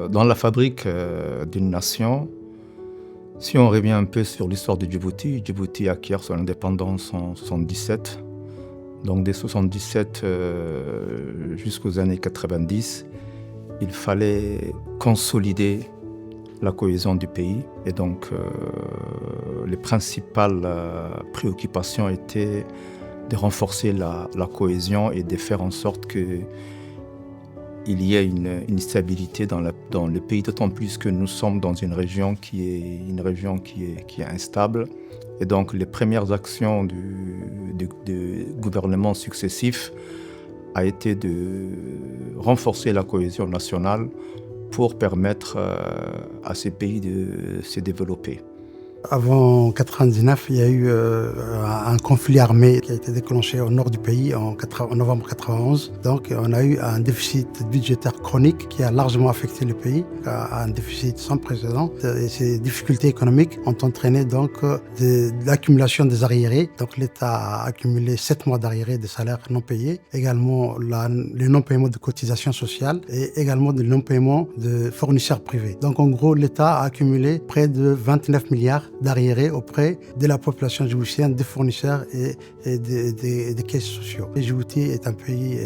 Dans la fabrique d'une nation, si on revient un peu sur l'histoire de Djibouti, Djibouti acquiert son indépendance en 77. Donc dès 77 jusqu'aux années 90, il fallait consolider la cohésion du pays. Et donc les principales préoccupations étaient de renforcer la cohésion et de faire en sorte qu'il y ait une stabilité dans le pays, d'autant plus que nous sommes dans une région qui est instable. Et donc les premières actions du gouvernement successif a été de renforcer la cohésion nationale pour permettre à ces pays de se développer. Avant 1999, il y a eu un conflit armé qui a été déclenché au nord du pays en novembre 1991. Donc on a eu un déficit budgétaire chronique qui a largement affecté le pays, un déficit sans précédent. Et ces difficultés économiques ont entraîné donc l'accumulation des arriérés. Donc l'État a accumulé 7 mois d'arriérés de salaires non payés, également le non-paiement de cotisations sociales et également le non-paiement de fournisseurs privés. Donc en gros, l'État a accumulé près de 29 milliards d'arriérés auprès de la population djiboutienne, des fournisseurs et des caisses sociaux. Djibouti est un pays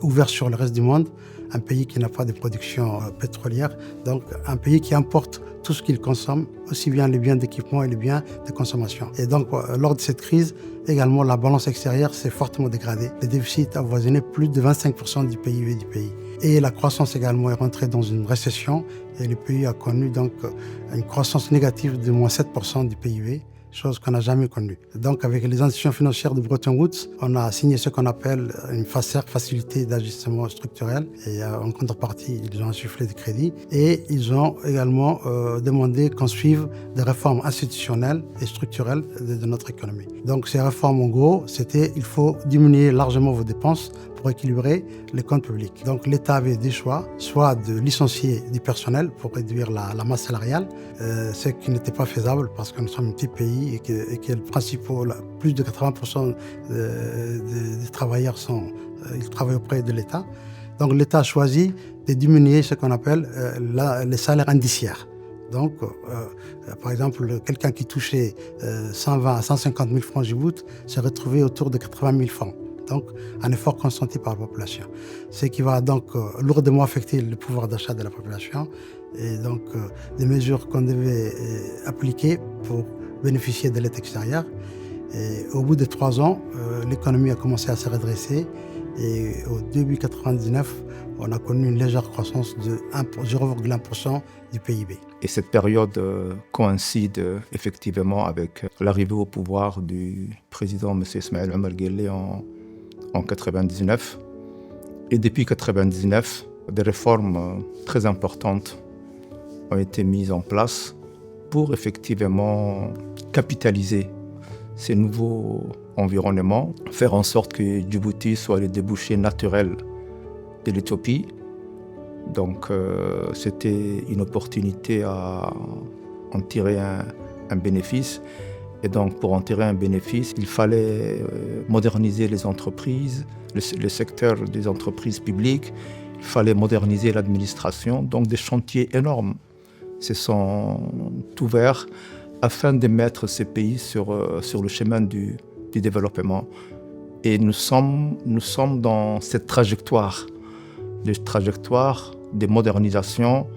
ouvert sur le reste du monde, un pays qui n'a pas de production pétrolière, donc un pays qui importe tout ce qu'il consomme, aussi bien les biens d'équipement et les biens de consommation. Et donc, lors de cette crise, également, la balance extérieure s'est fortement dégradée. Le déficit a avoisiné plus de 25% du PIB du pays. Et la croissance également est rentrée dans une récession et le pays a connu donc une croissance négative de moins 7% du PIB, chose qu'on n'a jamais connue. Donc avec les institutions financières de Bretton Woods, on a signé ce qu'on appelle une FASER, Facilité d'ajustement structurel, et en contrepartie, ils ont insufflé des crédits et ils ont également demandé qu'on suive des réformes institutionnelles et structurelles de notre économie. Donc ces réformes, en gros, c'était il faut diminuer largement vos dépenses pour équilibrer les comptes publics. Donc l'État avait des choix, soit de licencier du personnel pour réduire la masse salariale, ce qui n'était pas faisable parce que nous sommes un petit pays et que le principal, plus de 80% des travailleurs ils travaillent auprès de l'État. Donc l'État a choisi de diminuer ce qu'on appelle les salaires indiciaires. Donc, par exemple, quelqu'un qui touchait 120 à 150 000 francs Djibouti se retrouvait autour de 80 000 francs. Donc, un effort consenti par la population. Ce qui va donc lourdement affecter le pouvoir d'achat de la population et donc des mesures qu'on devait appliquer pour bénéficier de l'aide extérieure. Et au bout de 3 ans, l'économie a commencé à se redresser et au début 1999, on a connu une légère croissance de 0,1% du PIB. Et cette période coïncide effectivement avec l'arrivée au pouvoir du président M. Ismaël Omar Guelleh en 1999. Et depuis 1999, des réformes très importantes ont été mises en place pour effectivement capitaliser ces nouveaux environnements, faire en sorte que Djibouti soit le débouché naturel de l'Éthiopie. Donc c'était une opportunité à en tirer un bénéfice. Et donc pour en tirer un bénéfice, il fallait moderniser les entreprises, le secteur des entreprises publiques, il fallait moderniser l'administration. Donc des chantiers énormes se sont ouverts afin de mettre ces pays sur le chemin du développement. Et nous sommes dans cette trajectoire de modernisation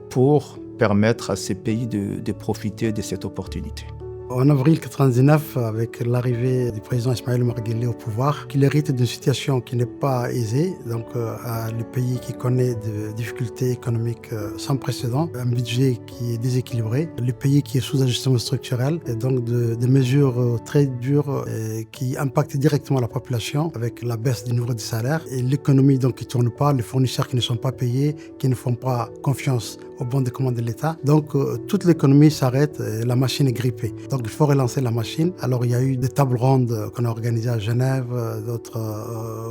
pour permettre à ces pays de profiter de cette opportunité. En avril 1999, avec l'arrivée du président Ismaël Omar Guelleh au pouvoir, qu'il hérite d'une situation qui n'est pas aisée, donc le pays qui connaît des difficultés économiques sans précédent, un budget qui est déséquilibré, le pays qui est sous ajustement structurel, et donc des mesures très dures qui impactent directement la population, avec la baisse du niveau des salaires, et l'économie donc qui ne tourne pas, les fournisseurs qui ne sont pas payés, qui ne font pas confiance au bon de commande de l'État. Donc toute l'économie s'arrête et la machine est grippée. Donc il faut relancer la machine. Alors il y a eu des tables rondes qu'on a organisées à Genève, d'autres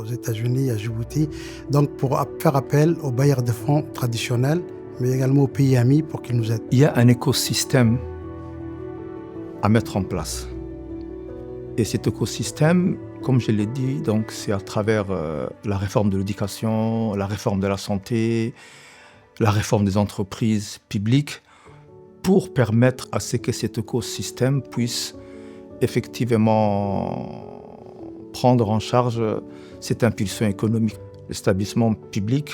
aux États-Unis, à Djibouti. Donc pour faire appel aux bailleurs de fonds traditionnels, mais également aux pays amis pour qu'ils nous aident. Il y a un écosystème à mettre en place. Et cet écosystème, comme je l'ai dit, donc c'est à travers la réforme de l'éducation, la réforme de la santé, la réforme des entreprises publiques, pour permettre à ce que cet écosystème puisse effectivement prendre en charge cette impulsion économique. Les établissements publics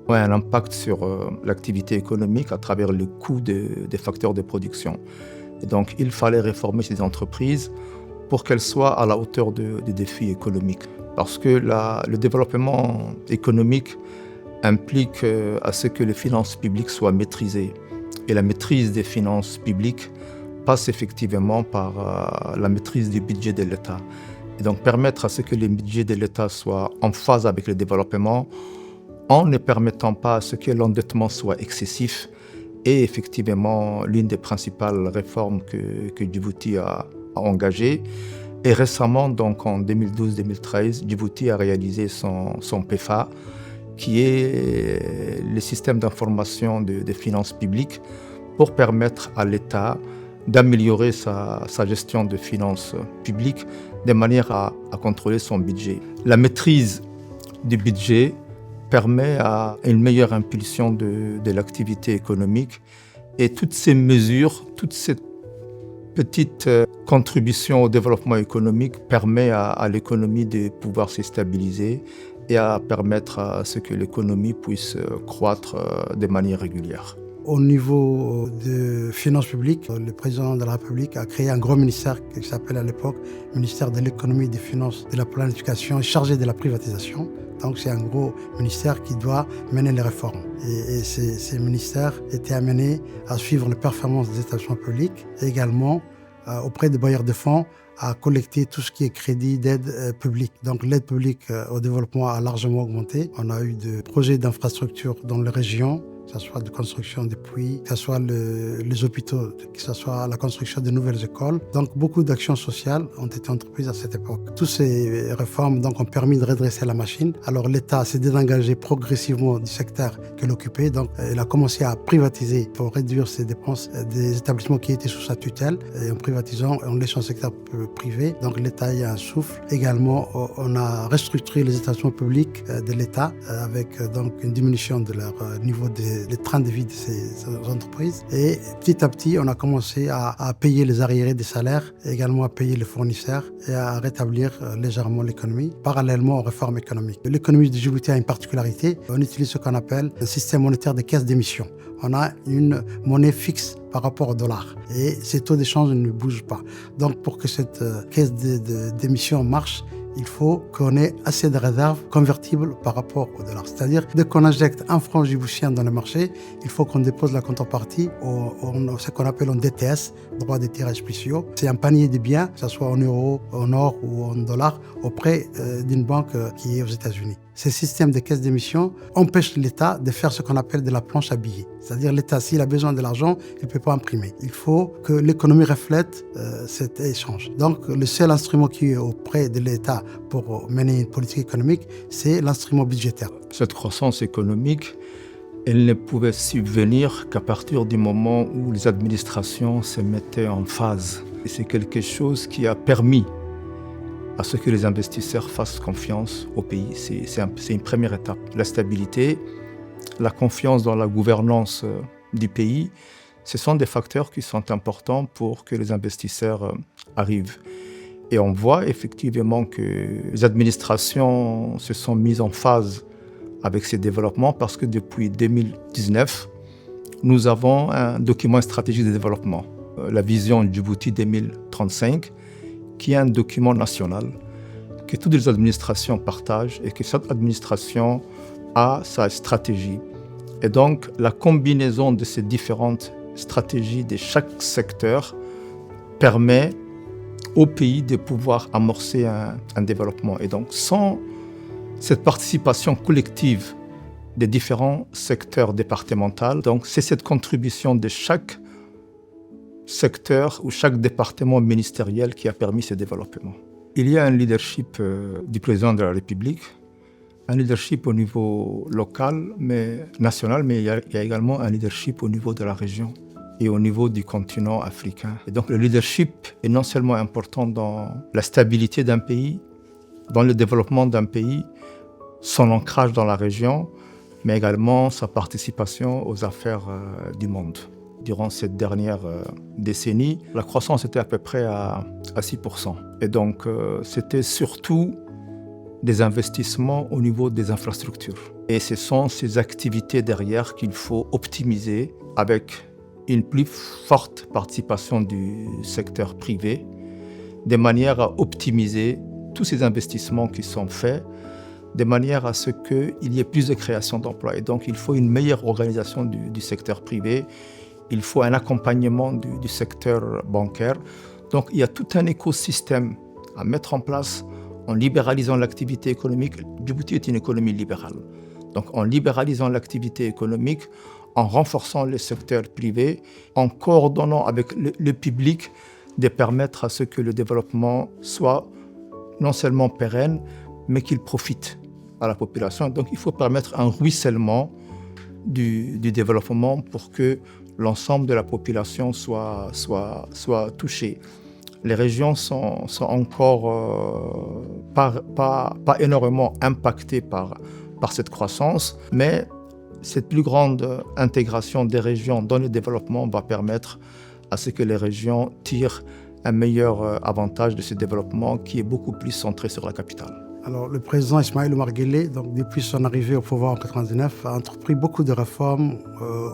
ont un impact sur l'activité économique à travers le coût des facteurs de production. Et donc il fallait réformer ces entreprises pour qu'elles soient à la hauteur des défis économiques. Parce que le développement économique implique à ce que les finances publiques soient maîtrisées. Et la maîtrise des finances publiques passe effectivement par la maîtrise du budget de l'État. Et donc permettre à ce que les budgets de l'État soient en phase avec le développement en ne permettant pas à ce que l'endettement soit excessif est effectivement l'une des principales réformes que Djibouti a engagées. Et récemment, donc en 2012-2013, Djibouti a réalisé son PFA, qui est le système d'information des finances publiques pour permettre à l'État d'améliorer sa gestion de finances publiques de manière à contrôler son budget. La maîtrise du budget permet à une meilleure impulsion de l'activité économique et toutes ces mesures, toutes ces petites contributions au développement économique permettent à l'économie de pouvoir se stabiliser et à permettre à ce que l'économie puisse croître de manière régulière. Au niveau des finances publiques, le président de la République a créé un gros ministère qui s'appelle à l'époque ministère de l'économie, des finances, de la planification, chargé de la privatisation. Donc c'est un gros ministère qui doit mener les réformes. Et ces ministères étaient amenés à suivre les performances des établissements publics et également auprès des bailleurs de fonds à collecter tout ce qui est crédit d'aide publique. Donc l'aide publique au développement a largement augmenté. On a eu des projets d'infrastructures dans les régions, que ce soit de construction de puits, que ce soit les hôpitaux, que ce soit la construction de nouvelles écoles. Donc beaucoup d'actions sociales ont été entreprises à cette époque. Toutes ces réformes donc, ont permis de redresser la machine. Alors l'État s'est désengagé progressivement du secteur qu'il occupait. Donc il a commencé à privatiser pour réduire ses dépenses des établissements qui étaient sous sa tutelle. Et en privatisant, en laissant le secteur privé. Donc l'État y a un souffle. Également, on a restructuré les établissements publics de l'État avec donc une diminution de leur niveau les trains de vie de ces entreprises. Et petit à petit, on a commencé à payer les arriérés des salaires, et également à payer les fournisseurs et à rétablir légèrement l'économie, parallèlement aux réformes économiques. L'économie de Djibouti a une particularité. On utilise ce qu'on appelle un système monétaire de caisse d'émission. On a une monnaie fixe par rapport au dollar et ces taux d'échange ne bougent pas. Donc pour que cette caisse d'émission marche, il faut qu'on ait assez de réserves convertibles par rapport au dollar. C'est-à-dire, dès qu'on injecte un franc djiboutien dans le marché, il faut qu'on dépose la contrepartie ce qu'on appelle en DTS, droit de tirage spéciaux. C'est un panier de biens, que ce soit en euros, en or ou en dollars, auprès d'une banque qui est aux États-Unis. Ces systèmes de caisse d'émission empêchent l'État de faire ce qu'on appelle de la planche à billets. C'est-à-dire l'État, s'il a besoin de l'argent, il ne peut pas imprimer. Il faut que l'économie reflète cet échange. Donc le seul instrument qui est auprès de l'État pour mener une politique économique, c'est l'instrument budgétaire. Cette croissance économique, elle ne pouvait subvenir qu'à partir du moment où les administrations se mettaient en phase. Et c'est quelque chose qui a permis à ce que les investisseurs fassent confiance au pays. C'est une première étape. La stabilité, la confiance dans la gouvernance du pays, ce sont des facteurs qui sont importants pour que les investisseurs arrivent. Et on voit effectivement que les administrations se sont mises en phase avec ces développements parce que depuis 2019, nous avons un document stratégique de développement la vision Djibouti 2035, qui est un document national que toutes les administrations partagent et que chaque administration a sa stratégie. Et donc, la combinaison de ces différentes stratégies de chaque secteur permet au pays de pouvoir amorcer un développement. Et donc, sans cette participation collective des différents secteurs départementaux, donc c'est cette contribution de chaque secteur ou chaque département ministériel qui a permis ce développement. Il y a un leadership du président de la République, un leadership au niveau local, mais national, mais il y a également un leadership au niveau de la région et au niveau du continent africain. Et donc le leadership est non seulement important dans la stabilité d'un pays, dans le développement d'un pays, son ancrage dans la région, mais également sa participation aux affaires du monde. Durant cette dernière décennie, la croissance était à peu près à 6%. Et donc, c'était surtout des investissements au niveau des infrastructures. Et ce sont ces activités derrière qu'il faut optimiser avec une plus forte participation du secteur privé, de manière à optimiser tous ces investissements qui sont faits, de manière à ce qu'il y ait plus de création d'emplois. Et donc, il faut une meilleure organisation du secteur privé. Il faut un accompagnement du secteur bancaire. Donc, il y a tout un écosystème à mettre en place en libéralisant l'activité économique. Djibouti est une économie libérale. Donc, en libéralisant l'activité économique, en renforçant le secteur privé, en coordonnant avec le public, de permettre à ce que le développement soit non seulement pérenne, mais qu'il profite à la population. Donc, il faut permettre un ruissellement du développement pour que l'ensemble de la population soit touchée. Les régions sont encore pas énormément impactées par cette croissance, mais cette plus grande intégration des régions dans le développement va permettre à ce que les régions tirent un meilleur avantage de ce développement qui est beaucoup plus centré sur la capitale. Alors, le président Ismaël Omar Guelleh, donc, depuis son arrivée au pouvoir en 1999, a entrepris beaucoup de réformes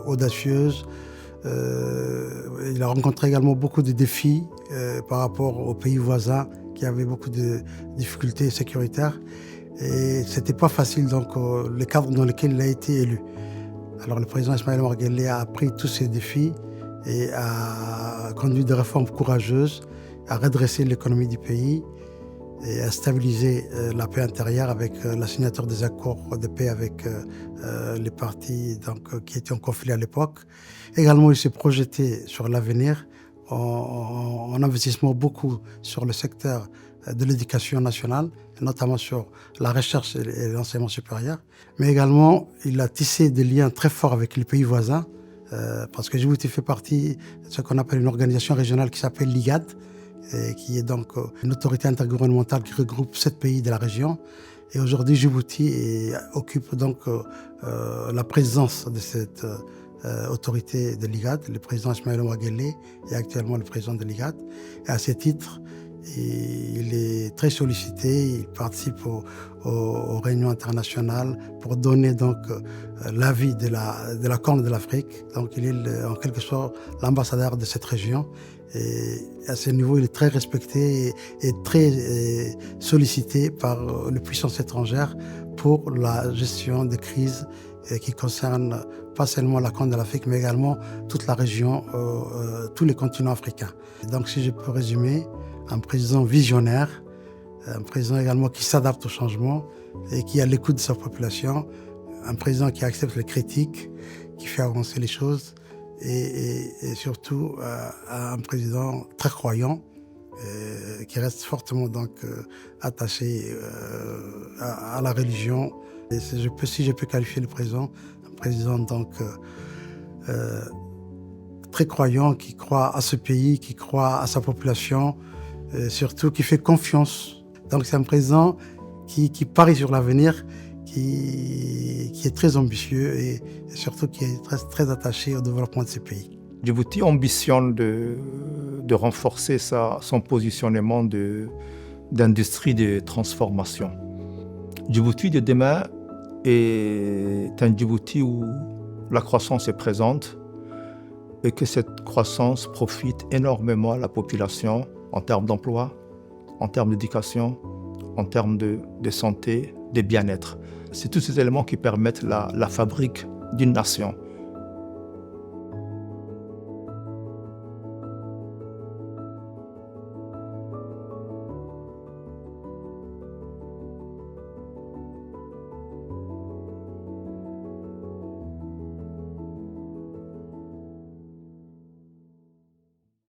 audacieuses. Il a rencontré également beaucoup de défis par rapport aux pays voisins qui avaient beaucoup de difficultés sécuritaires. Et ce n'était pas facile, donc, le cadre dans lequel il a été élu. Alors, le président Ismaël Omar Guelleh a pris tous ces défis et a conduit des réformes courageuses, a redressé l'économie du pays et à stabiliser la paix intérieure avec la signature des accords de paix avec les partis qui étaient en conflit à l'époque. Également, il s'est projeté sur l'avenir en investissant beaucoup sur le secteur de l'éducation nationale, notamment sur la recherche et l'enseignement supérieur. Mais également, il a tissé des liens très forts avec les pays voisins, parce que Djibouti fait partie de ce qu'on appelle une organisation régionale qui s'appelle l'IGAD, qui est donc une autorité intergouvernementale qui regroupe 7 pays de la région. Et aujourd'hui, Djibouti occupe donc la présidence de cette autorité de l'IGAD. Le président Ismaël Omar Guelleh est actuellement le président de l'IGAD. Et à ce titre, il est très sollicité, il participe aux réunions internationales pour donner donc l'avis de la Corne de l'Afrique. Donc il est en quelque sorte l'ambassadeur de cette région. Et à ce niveau, il est très respecté et très sollicité par les puissances étrangères pour la gestion des crises qui concernent pas seulement la Corne de l'Afrique, mais également toute la région, tous les continents africains. Et donc, si je peux résumer, un président visionnaire, un président également qui s'adapte au changement et qui est à l'écoute de sa population, un président qui accepte les critiques, qui fait avancer les choses, et surtout un président très croyant, qui reste fortement donc attaché à la religion. Et si je peux qualifier le président, un président donc très croyant, qui croit à ce pays, qui croit à sa population, surtout qui fait confiance. Donc c'est un président qui parie sur l'avenir, qui est très ambitieux et surtout qui est très attaché au développement de ces pays. Djibouti ambitionne de renforcer son positionnement d'industrie de transformation. Djibouti de demain est un Djibouti où la croissance est présente, et que cette croissance profite énormément à la population en termes d'emploi, en termes d'éducation, en termes de santé, de bien-être. C'est tous ces éléments qui permettent la fabrique d'une nation.